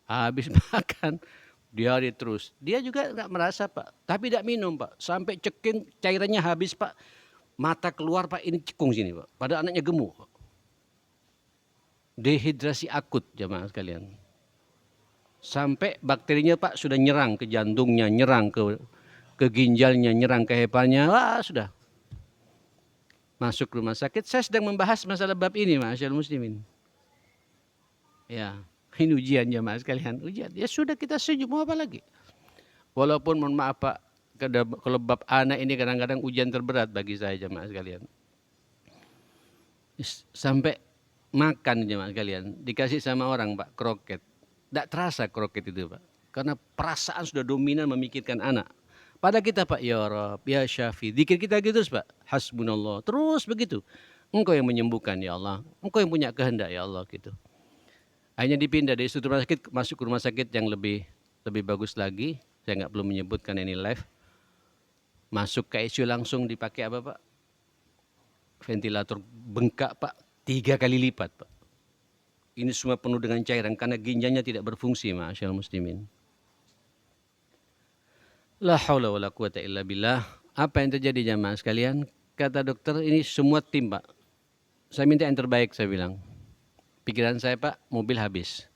Speaker 1: Habis makan, diare terus. Dia juga enggak merasa Pak. Tapi tidak minum Pak. Sampai ceking cairannya habis Pak. Mata keluar Pak, ini cekung sini Pak. Pada anaknya gemuk Pak. Dehidrasi akut jamaah sekalian. Sampai bakterinya Pak sudah nyerang ke jantungnya, nyerang ke ginjalnya, nyerang ke hepalnya. Wah sudah. Masuk rumah sakit, saya sedang membahas masalah bab ini ma'asyal muslimin. Ya, ini ujian jamaah sekalian. Ujian, ya sudah kita setuju, mau apa lagi. Walaupun mohon maaf Pak, kalau bab anak ini kadang-kadang ujian terberat bagi saya jamaah sekalian. Sampai makan jamaah sekalian, dikasih sama orang Pak, kroket. Tidak terasa kroket itu Pak. Karena perasaan sudah dominan memikirkan anak. Pada kita Pak, ya Rab, ya Syafi. Zikir kita gitu Pak. Hasbunallah. Terus begitu. Engkau yang menyembuhkan ya Allah. Engkau yang punya kehendak ya Allah gitu. Akhirnya dipindah dari satu rumah sakit masuk ke rumah sakit yang lebih bagus lagi. Saya nggak perlu menyebutkan ini live. Masuk ke ICU langsung dipakai apa Pak? Ventilator bengkak Pak. 3 kali lipat Pak. Ini semua penuh dengan cairan karena ginjalnya tidak berfungsi ma'asyal muslimin. La haula wala quwata illa billah. Apa yang terjadi jamaah sekalian? Kata dokter ini semua tim Pak. Saya minta yang terbaik saya bilang. Pikiran saya Pak, mobil habis.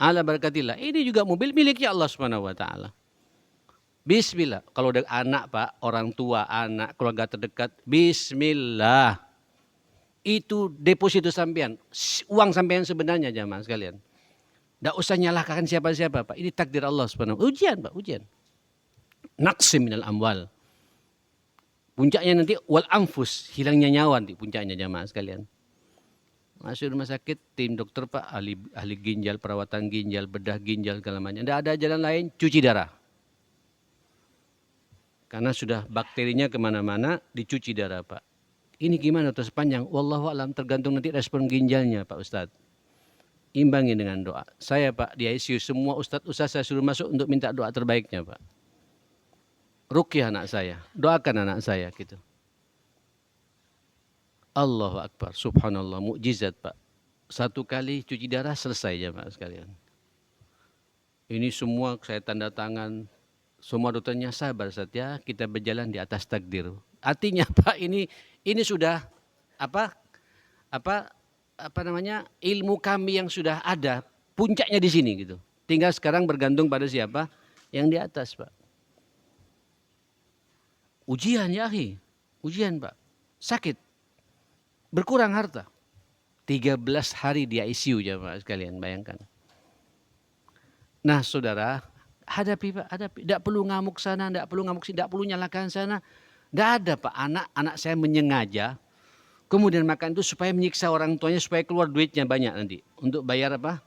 Speaker 1: Ala barakatillah. Ini juga mobil miliknya Allah Subhanahu wa taala. Bismillah. Kalau ada anak Pak, orang tua, anak, keluarga terdekat, bismillah. Itu deposito sampean, uang sampean sebenarnya jamaah sekalian. Tidak usah nyalahkan siapa-siapa Pak. Ini takdir Allah Subhanahu. Ujian Pak, ujian. Naqsim minal amwal. Puncaknya nanti wal anfus, hilangnya nyawa di puncaknya jamaah sekalian. Masuk rumah sakit, tim dokter Pak, ahli ginjal, perawatan ginjal, bedah ginjal segala macam. Tidak ada jalan lain, cuci darah. Karena sudah bakterinya kemana-mana, dicuci darah Pak. Ini gimana terus panjang? Wallahu a'lam, tergantung nanti respon ginjalnya Pak Ustadz. Imbangi dengan doa. Saya Pak di ICU, semua ustadz saya suruh masuk untuk minta doa terbaiknya Pak. Ruqyah anak saya, doakan anak saya gitu. Allahu Akbar, subhanallah, mukjizat Pak. 1 kali cuci darah selesai ya Pak sekalian. Ini semua saya tanda tangan, semua dokternya sabar saja, kita berjalan di atas takdir. Artinya Pak ini sudah ilmu kami yang sudah ada puncaknya di sini gitu. Tinggal sekarang bergantung pada siapa yang di atas Pak. Ujian ya akhi, ujian Pak. Sakit, berkurang harta. 13 hari di ICU jamaah sekalian, bayangkan. Nah saudara, hadapi Pak, hadapi. Tidak perlu ngamuk sana, tidak perlu ngamuk sini, tidak perlu nyalakan sana. Tidak ada Pak, anak saya menyengaja kemudian makan itu supaya menyiksa orang tuanya supaya keluar duitnya banyak nanti untuk bayar apa?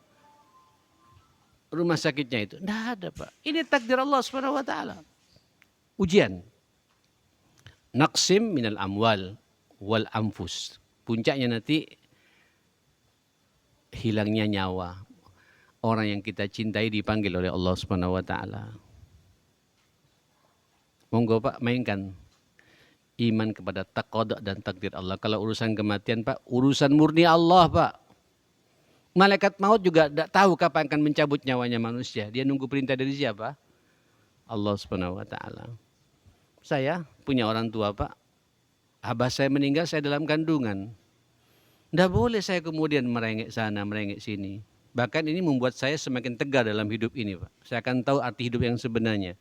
Speaker 1: Rumah sakitnya itu. Tidak ada Pak. Ini takdir Allah Subhanahu wa taala. Ujian. Naqsim minal amwal wal anfus. Puncaknya nanti hilangnya nyawa. Orang yang kita cintai dipanggil oleh Allah Subhanahu wa taala. Monggo Pak mainkan iman kepada qada dan takdir Allah. Kalau urusan kematian Pak, urusan murni Allah Pak. Malaikat maut juga tidak tahu kapan akan mencabut nyawanya manusia. Dia nunggu perintah dari siapa? Allah Subhanahu wa taala. Saya punya orang tua Pak. Abah saya meninggal, saya dalam kandungan. Tidak boleh saya kemudian merengek sana, merengek sini. Bahkan ini membuat saya semakin tegar dalam hidup ini, Pak. Saya akan tahu arti hidup yang sebenarnya.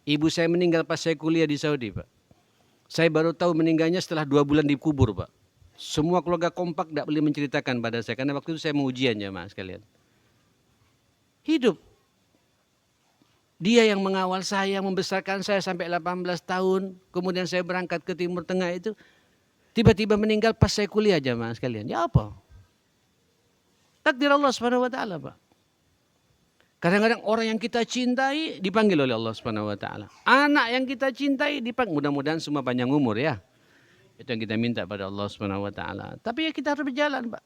Speaker 1: Ibu saya meninggal pas saya kuliah di Saudi, Pak. Saya baru tahu meninggalnya setelah 2 bulan dikubur, Pak. Semua keluarga kompak tidak boleh menceritakan pada saya, karena waktu itu saya mau ujian, jamaah sekalian. Hidup. Dia yang mengawal saya, membesarkan saya sampai 18 tahun. Kemudian saya berangkat ke Timur Tengah itu. Tiba-tiba meninggal pas saya kuliah, jamaah sekalian. Ya apa? Takdir Allah Subhanahu wa taala, Pak. Kadang-kadang orang yang kita cintai dipanggil oleh Allah Subhanahu wa taala. Anak yang kita cintai dipanggil. Mudah-mudahan semua panjang umur ya. Itu yang kita minta pada Allah Subhanahu wa taala. Tapi ya kita harus berjalan, Pak.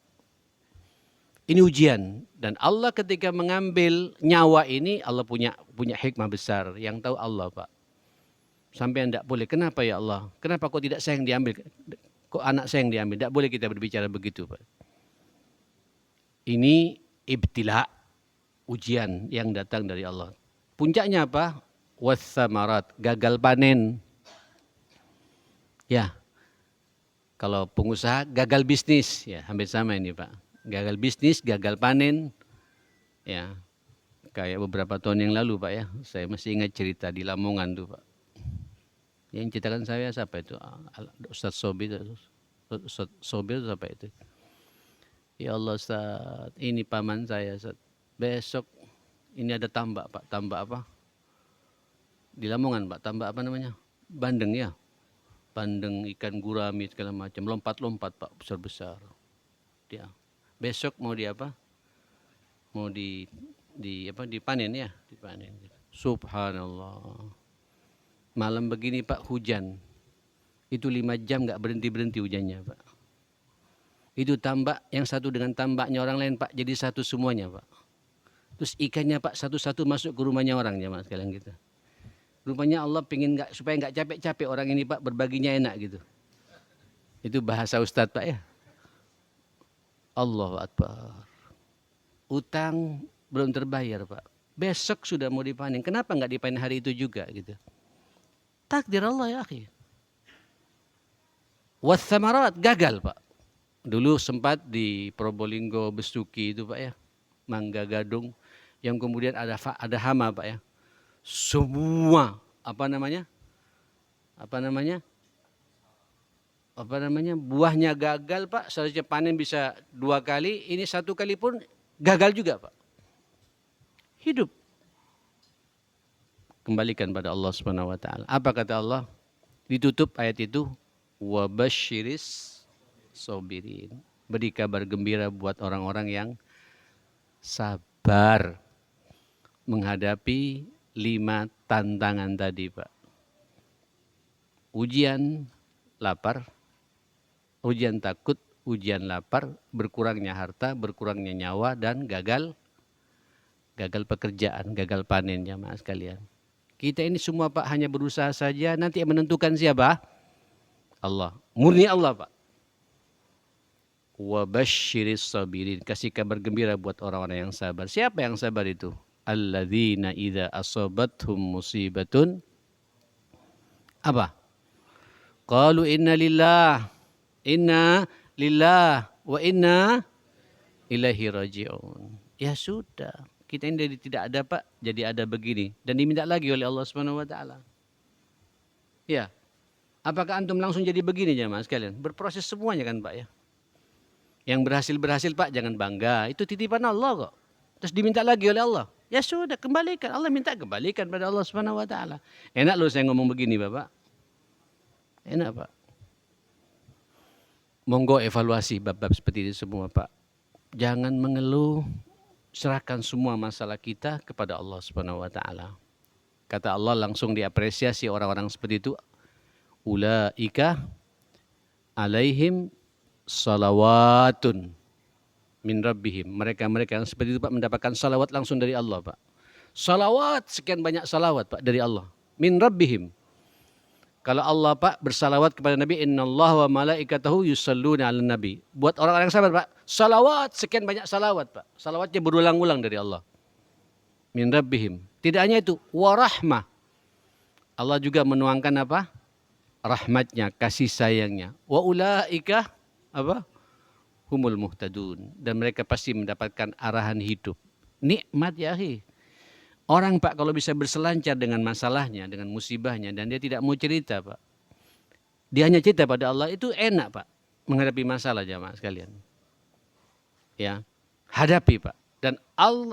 Speaker 1: Ini ujian, dan Allah ketika mengambil nyawa ini, Allah punya hikmah besar yang tahu Allah, Pak. Sampai tidak boleh. Kenapa ya Allah? Kenapa kok tidak saya yang diambil? Kok anak saya yang diambil? Tidak boleh kita berbicara begitu, Pak. Ini ibtila, ujian yang datang dari Allah. Puncaknya apa? Wassamarat, gagal panen. Ya, kalau pengusaha gagal bisnis, ya hampir sama ini, Pak. Gagal bisnis, gagal panen. Ya, kayak beberapa tahun yang lalu, Pak ya. Saya masih ingat cerita di Lamongan tuh, Pak. Yang ceritakan saya siapa itu? Ustaz Sobir. Ustaz Sobir siapa itu? Ya Allah Ustaz, ini paman saya Ustaz. Besok ini ada tambak, Pak. Tambak apa? Di Lamongan, Pak. Tambak apa namanya? Bandeng ya. Bandeng, ikan gurami segala macam. Lompat-lompat, Pak, besar-besar. Dia besok mau di apa? Mau dipanen ya, dipanen. Subhanallah. Malam begini, Pak, hujan. Itu 5 jam nggak berhenti-berhenti hujannya, Pak. Itu tambak yang satu dengan tambaknya orang lain, Pak, jadi satu semuanya, Pak. Terus ikannya, Pak, satu-satu masuk ke rumahnya orang, jamaah sekalian gitu. Rupanya Allah pengen supaya nggak capek-capek orang ini, Pak, berbaginya enak gitu. Itu bahasa Ustadz, Pak ya. Allahu Akbar. Utang belum terbayar, Pak. Besok sudah mau dipanen. Kenapa nggak dipanen hari itu juga gitu? Takdir Allah ya akhi. Wassamarat, gagal, Pak. Dulu sempat di Probolinggo, Bestuki itu, Pak ya. Mangga Gadung, yang kemudian ada hama, Pak ya. Semua buahnya gagal, Pak. Seharusnya panen bisa 2 kali, ini 1 kali pun gagal juga, Pak. Hidup. Kembalikan pada Allah Subhanahu wa taala. Apa kata Allah? Ditutup ayat itu, wa basyiris sabirin. Beri kabar gembira buat orang-orang yang sabar menghadapi 5 tantangan tadi, Pak. Ujian lapar, ujian takut, ujian lapar, berkurangnya harta, berkurangnya nyawa, dan gagal pekerjaan, gagal panen, jamaah sekalian. Kita ini semua, Pak, hanya berusaha saja, nanti yang menentukan siapa? Allah. Murni Allah, Pak. Wa basyiris sabirin. Kasih kabar gembira buat orang-orang yang sabar. Siapa yang sabar itu? Alladzina idza asabathum musibatun. Apa? Qalu inna lillah wa inna ilaihi raji'un. Ya sudah. Kita ini dari tidak ada, Pak, jadi ada begini. Dan diminta lagi oleh Allah Subhanahu wa taala. Ya. Apakah antum langsung jadi begini, jemaah sekalian? Berproses semuanya kan, Pak ya. Yang berhasil, Pak, jangan bangga. Itu titipan Allah kok. Terus diminta lagi oleh Allah. Ya sudah, kembalikan. Allah minta kembalikan pada Allah Subhanahu wa taala. Enak loh saya ngomong begini, Bapak. Enak, Pak. Monggo evaluasi bab-bab seperti ini semua, Pak. Jangan mengeluh. Serahkan semua masalah kita kepada Allah Subhanahu wa taala. Kata Allah, langsung diapresiasi orang-orang seperti itu. Ulaika alaihim salawatun min rabbihim. Mereka yang seperti itu, Pak, mendapatkan salawat langsung dari Allah, Pak. Salawat, sekian banyak salawat, Pak, dari Allah. Min rabbihim. Kalau Allah, Pak, bersalawat kepada Nabi, innallaha wa malaikatahu yusalluna 'alan nabi. Buat orang-orang yang sabar, Pak, salawat, sekian banyak salawat, Pak. Salawatnya berulang-ulang dari Allah. Min rabbihim. Tidak hanya itu, wa rahmah. Allah juga menuangkan apa? rahmatnya, kasih sayangnya. Wa ulaika apa? Humul muhtadun. Dan mereka pasti mendapatkan arahan hidup. Nikmat ya akhi. Orang Pak kalau bisa berselancar dengan masalahnya, dengan musibahnya, dan dia tidak mau cerita Pak. Dia hanya cerita pada Allah, itu enak Pak. Menghadapi masalah jamaah sekalian. Ya, hadapi Pak.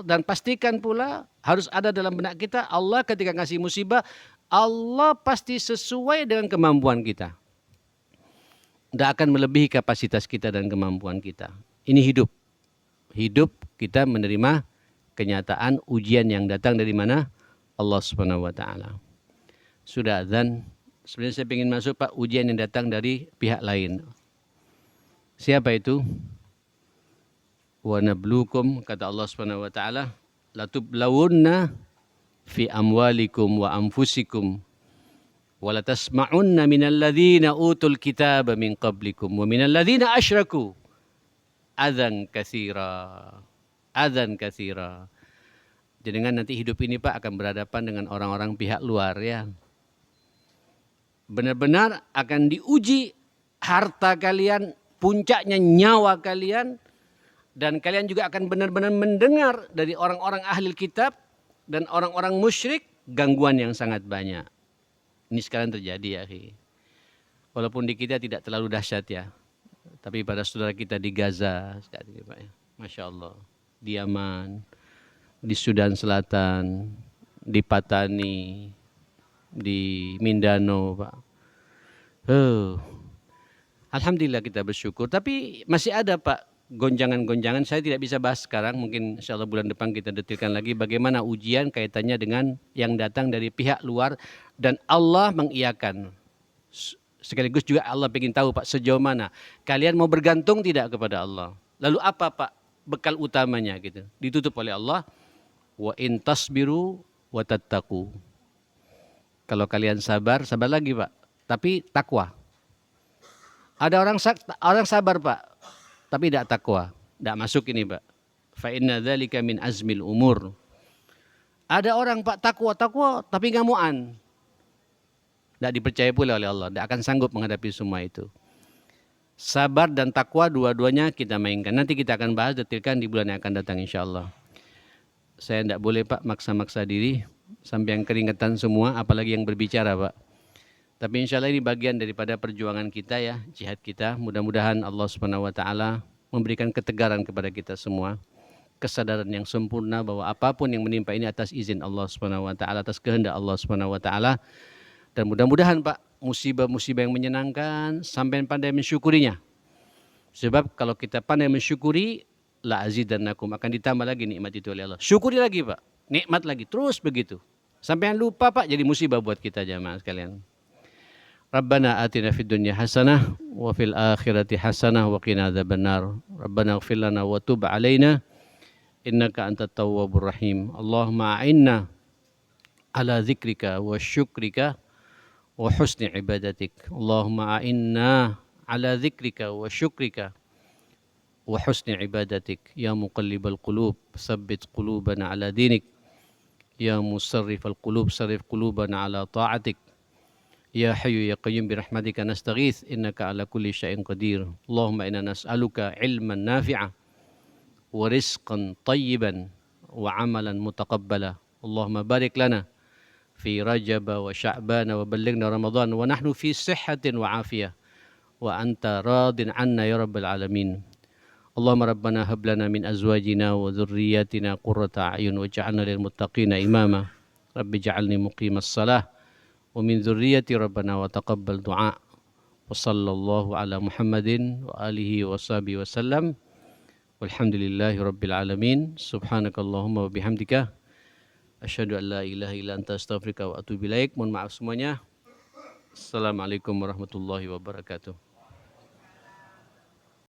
Speaker 1: Dan pastikan pula harus ada dalam benak kita, Allah ketika ngasih musibah, Allah pasti sesuai dengan kemampuan kita. Tidak akan melebihi kapasitas kita dan kemampuan kita. Ini hidup. Hidup kita menerima kenyataan ujian yang datang dari mana? Allah Subhanahu wa taala. Sudah azan. Sebenarnya saya ingin masuk Pak, ujian yang datang dari pihak lain. Siapa itu? Wa nabluukum, kata Allah Subhanahu wa taala, latublawunna fi amwalikum wa anfusikum wa latasma'unna minal ladzina utul kitaba min qablikum wa minal ladzina asyraku adzan katsira. Adzan katsira. Jadi nanti hidup ini Pak akan berhadapan dengan orang-orang pihak luar ya. Benar-benar akan diuji harta kalian, puncaknya nyawa kalian, dan kalian juga akan benar-benar mendengar dari orang-orang ahli kitab dan orang-orang musyrik gangguan yang sangat banyak. Ini sekarang terjadi ya akhi. Walaupun di kita tidak terlalu dahsyat ya, tapi pada saudara kita di Gaza sekarang ini Pak ya. Masya Allah. Di Yaman, di Sudan Selatan, di Patani, di Mindanao Pak. Alhamdulillah kita bersyukur. Tapi masih ada Pak gonjangan-gonjangan. Saya tidak bisa bahas sekarang. Mungkin insya Allah bulan depan kita detilkan lagi bagaimana ujian kaitannya dengan yang datang dari pihak luar. Dan Allah mengiyakan. Sekaligus juga Allah ingin tahu Pak sejauh mana kalian mau bergantung tidak kepada Allah. Lalu apa Pak bekal utamanya gitu. Ditutup oleh Allah. Wa in tasbiru wa tattaqu. Kalau kalian sabar, sabar lagi Pak. Tapi takwa. Ada orang sabar Pak, tapi tidak takwa. Tidak masuk ini Pak. Fa inna dzalika min azmil umur. Ada orang Pak takwa tapi ngamuan. Tidak dipercaya pula oleh Allah. Tidak akan sanggup menghadapi semua itu. Sabar dan takwa dua-duanya kita mainkan. Nanti kita akan bahas detilkan di bulan yang akan datang insya Allah. Saya tidak boleh Pak maksa-maksa diri sampai yang keringetan semua, apalagi yang berbicara Pak. Tapi insya Allah ini bagian daripada perjuangan kita ya, jihad kita. Mudah-mudahan Allah Subhanahu wa taala memberikan ketegaran kepada kita semua, kesadaran yang sempurna bahwa apapun yang menimpa ini atas izin Allah Subhanahu wa taala, atas kehendak Allah Subhanahu wa taala. Dan mudah-mudahan Pak, musibah-musibah yang menyenangkan sampai pandai mensyukurinya. Sebab kalau kita pandai mensyukuri, la azidannakum, akan ditambah lagi nikmat itu oleh Allah. Syukuri lagi Pak, nikmat lagi, terus begitu. Sampai yang lupa Pak, jadi musibah buat kita jamaah sekalian. Rabbana atina fid dunya hasanah wa fil akhirati hasanah wa qina adzabannar. Rabbana ighfir lana wa tub alaina innaka antat tawwabur rahim. Allahumma a'inna ala dzikrika wa syukrika wa husni ibadatik. Allahumma a'inna ala dzikrika wa syukrika wa husni ibadatik. Ya muqallibal qulub, tsabbit qulubana ala dinik. Ya musarrifal qulub, sarrif qulubana ala ta'atik. Ya Hayyu ya Qayyum birahmatika nastaghits innaka ala kulli syai'in qadir. Allahumma inna nas'aluka ilman nafi'a wa rizqan tayyiban wa amalan mutaqabbala. Allahumma barik lana fi Rajab wa Sya'ban wa ballighna Ramadan wa nahnu fi sihhatin wa afiyah wa anta radin 'anna ya rabbal alamin. Allahumma rabbana hab lana min azwajina wa dhurriyyatina qurrata a'yun waj'alna lil muttaqina imama. Rabbi ij'alni muqimas shalah wa min dzurriyyati rabbana wa taqabbal du'a. Wa sallallahu ala Muhammadin wa alihi wa sahbihi wa sallam. Walhamdulillahi rabbil alamin. Subhanakallahumma wa bihamdika asyhadu an la ilaha illa anta astaghfiruka wa atubu ilaik. Mohon maaf semuanya. Assalamualaikum warahmatullahi wabarakatuh.